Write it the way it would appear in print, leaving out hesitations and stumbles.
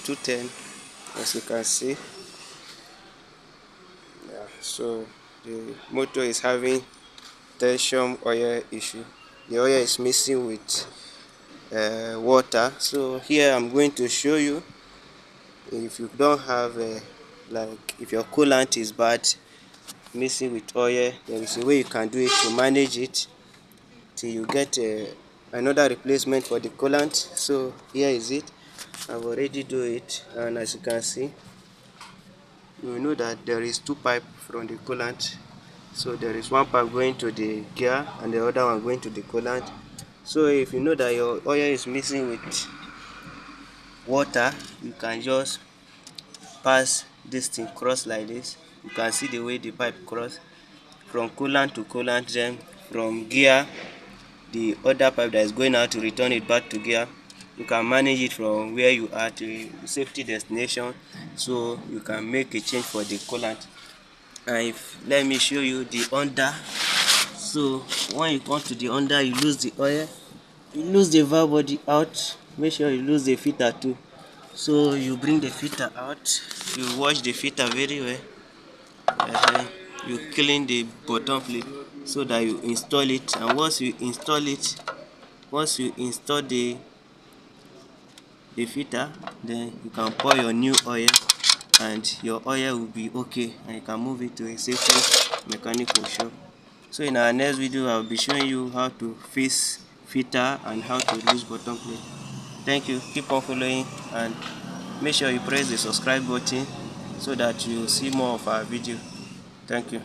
210, as you can see. Yeah, so the motor is having tension oil issue. The oil is mixing with water. So here I'm going to show you, if you don't have like if your coolant is bad, mixing with oil, there is a way you can do it to manage it till you get another replacement for the coolant. So here is it. I've already do it, and as you can see, you will know that there is two pipes from the coolant. So there is one pipe going to the gear and the other one going to the coolant. So if you know that your oil is mixing with water, you can just pass this thing cross like this. You can see the way the pipe cross from coolant to coolant, then from gear, the other pipe that is going out to return it back to gear. You can manage it from where you are to safety destination, so you can make a change for the coolant. And let me show you the under. So when you come to the under, you lose the oil, you lose the valve body out. Make sure you lose the filter too. So you bring the filter out, you wash the filter very well, you clean the bottom plate so that you install it. And once you install the filter, then you can pour your new oil, and your oil will be okay, and you can move it to a safety mechanical shop. So in our next video, I'll be showing you how to fix filter and how to lose bottom plate. Thank you. Keep on following, and make sure you press the subscribe button so that you see more of our video. Thank you.